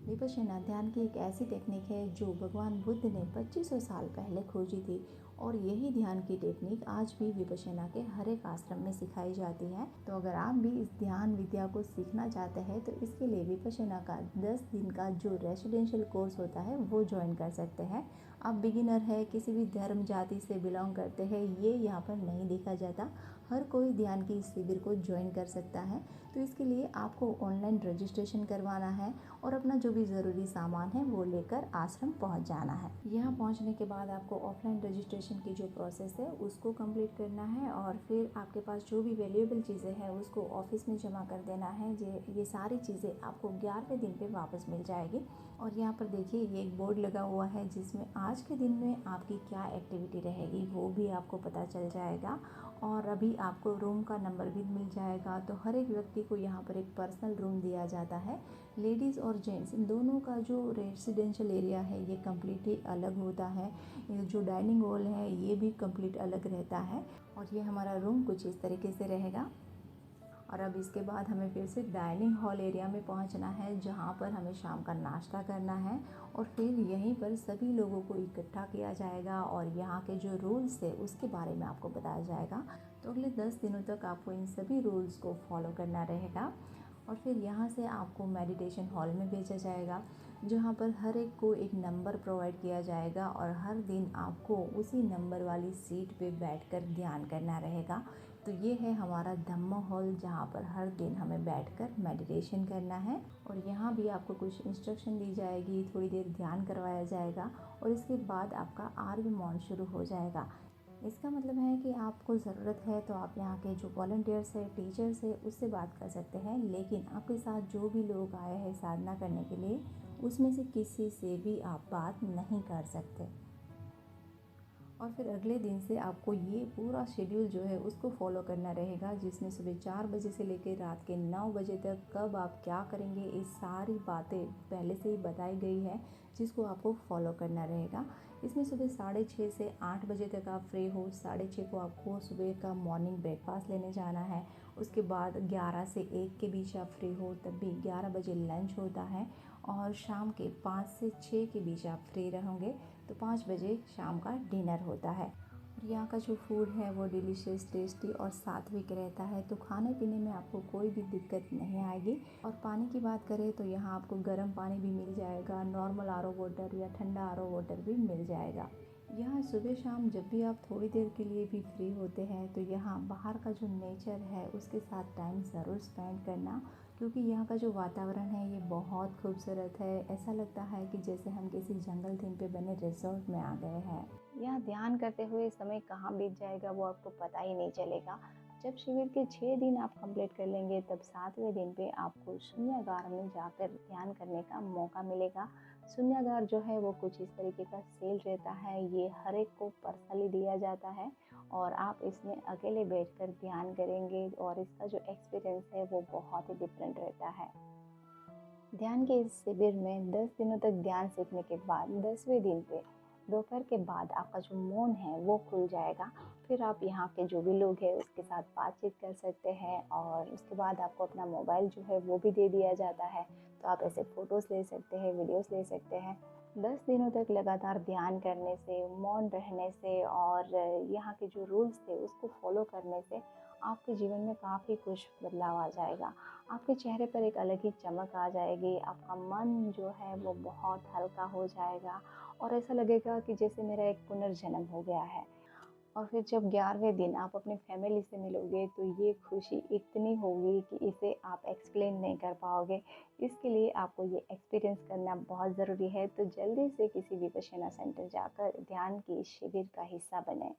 विपश्यना ध्यान की एक ऐसी टेक्निक है जो भगवान बुद्ध ने 2500 साल पहले खोजी थी और यही ध्यान की टेक्निक आज भी विपश्यना के हर एक आश्रम में सिखाई जाती है। तो अगर आप भी इस ध्यान विद्या को सीखना चाहते हैं तो इसके लिए विपश्यना का 10 दिन का जो रेसिडेंशियल कोर्स होता है वो ज्वाइन कर सकते हैं। आप बिगिनर है, किसी भी धर्म जाति से बिलोंग करते हैं, ये यहाँ पर नहीं देखा जाता। हर कोई ध्यान की इस शिविर को ज्वाइन कर सकता है। तो इसके लिए आपको ऑनलाइन रजिस्ट्रेशन करवाना है और अपना जो भी ज़रूरी सामान है वो लेकर आश्रम पहुंच जाना है। यहाँ पहुंचने के बाद आपको ऑफलाइन रजिस्ट्रेशन की जो प्रोसेस है उसको कंप्लीट करना है और फिर आपके पास जो भी वैल्यूएबल चीज़ें हैं उसको ऑफिस में जमा कर देना है। ये सारी चीज़ें आपको 11वें दिन पे वापस मिल जाएगी। और यहाँ पर देखिए ये एक बोर्ड लगा हुआ है जिसमें आज के दिन में आपकी क्या एक्टिविटी रहेगी वो भी आपको पता चल जाएगा और अभी आपको रूम का नंबर भी मिल जाएगा। तो हर एक व्यक्ति को यहाँ पर एक पर्सनल रूम दिया जाता है। लेडीज़ और जेंट्स इन दोनों का जो रेसिडेंशियल एरिया है ये कम्प्लीटली अलग होता है। ये जो डाइनिंग हॉल है ये भी कम्प्लीट अलग रहता है और ये हमारा रूम कुछ इस तरीके से रहेगा। और अब इसके बाद हमें फिर से डाइनिंग हॉल एरिया में पहुंचना है जहां पर हमें शाम का नाश्ता करना है और फिर यहीं पर सभी लोगों को इकट्ठा किया जाएगा और यहाँ के जो रूल्स है उसके बारे में आपको बताया जाएगा। तो अगले 10 दिनों तक आपको इन सभी रूल्स को फॉलो करना रहेगा और फिर यहाँ से आपको मेडिटेशन हॉल में भेजा जाएगा जहाँ पर हर एक को एक नंबर प्रोवाइड किया जाएगा और हर दिन आपको उसी नंबर वाली सीट पे बैठकर ध्यान करना रहेगा। तो ये है हमारा धम्म हॉल जहाँ पर हर दिन हमें बैठकर मेडिटेशन करना है और यहाँ भी आपको कुछ इंस्ट्रक्शन दी जाएगी, थोड़ी देर ध्यान करवाया जाएगा और इसके बाद आपका आर्य मौन शुरू हो जाएगा। इसका मतलब है कि आपको ज़रूरत है तो आप यहाँ के जो वॉलंटियर्स है, टीचर्स है उससे बात कर सकते हैं, लेकिन आपके साथ जो भी लोग आए हैं साधना करने के लिए उसमें से किसी से भी आप बात नहीं कर सकते। और फिर अगले दिन से आपको ये पूरा शेड्यूल जो है उसको फॉलो करना रहेगा जिसमें सुबह 4 बजे से लेकर रात के 9 बजे तक कब आप क्या करेंगे ये सारी बातें पहले से ही बताई गई है जिसको आपको फॉलो करना रहेगा। इसमें सुबह 6:30 से 8 बजे तक आप फ्री हो। 6:30 को आपको सुबह का मॉर्निंग ब्रेकफास्ट लेने जाना है। उसके बाद 11 से 1 के बीच आप फ्री हो, तब भी 11 बजे लंच होता है और शाम के 5 से 6 के बीच आप फ्री रहेंगे तो 5 बजे शाम का डिनर होता है। और यहाँ का जो फूड है वो डिलीशियस, टेस्टी और सात्विक रहता है। तो खाने पीने में आपको कोई भी दिक्कत नहीं आएगी। और पानी की बात करें तो यहाँ आपको गर्म पानी भी मिल जाएगा, नॉर्मल आरओ वाटर या ठंडा आरओ वाटर भी मिल जाएगा। यहाँ सुबह शाम जब भी आप थोड़ी देर के लिए भी फ्री होते हैं तो यहाँ बाहर का जो नेचर है उसके साथ टाइम ज़रूर स्पेंड करना, क्योंकि यहाँ का जो वातावरण है ये बहुत खूबसूरत है। ऐसा लगता है कि जैसे हम किसी जंगल थीम पे बने रिजॉर्ट में आ गए हैं। यहाँ ध्यान करते हुए समय कहाँ बीत जाएगा वो आपको पता ही नहीं चलेगा। जब शिविर के 6 दिन आप कंप्लीट कर लेंगे तब 7वें दिन पे आपको शून्यागार में जाकर ध्यान करने का मौका मिलेगा। शून्यागार जो है वो कुछ इस तरीके का सेल रहता है, ये हर एक को पर्सनली दिया जाता है और आप इसमें अकेले बैठकर ध्यान करेंगे और इसका जो एक्सपीरियंस है वो बहुत ही डिफरेंट रहता है। ध्यान के इस शिविर में 10 दिनों तक ध्यान सीखने के बाद 10वें दिन पे दोपहर के बाद आपका जो मौन है वो खुल जाएगा। फिर आप यहाँ के जो भी लोग हैं उसके साथ बातचीत कर सकते हैं और उसके बाद आपको अपना मोबाइल जो है वो भी दे दिया जाता है। तो आप ऐसे फ़ोटोज़ ले सकते हैं, वीडियोज़ ले सकते हैं। 10 दिनों तक लगातार ध्यान करने से, मौन रहने से और यहाँ के जो रूल्स थे उसको फॉलो करने से आपके जीवन में काफ़ी कुछ बदलाव आ जाएगा। आपके चेहरे पर एक अलग ही चमक आ जाएगी, आपका मन जो है वो बहुत हल्का हो जाएगा और ऐसा लगेगा कि जैसे मेरा एक पुनर्जन्म हो गया है। और फिर जब 11वें दिन आप अपनी फैमिली से मिलोगे तो ये खुशी इतनी होगी कि इसे आप एक्सप्लेन नहीं कर पाओगे। इसके लिए आपको ये एक्सपीरियंस करना बहुत ज़रूरी है। तो जल्दी से किसी विपश्यना सेंटर जाकर ध्यान की शिविर का हिस्सा बने।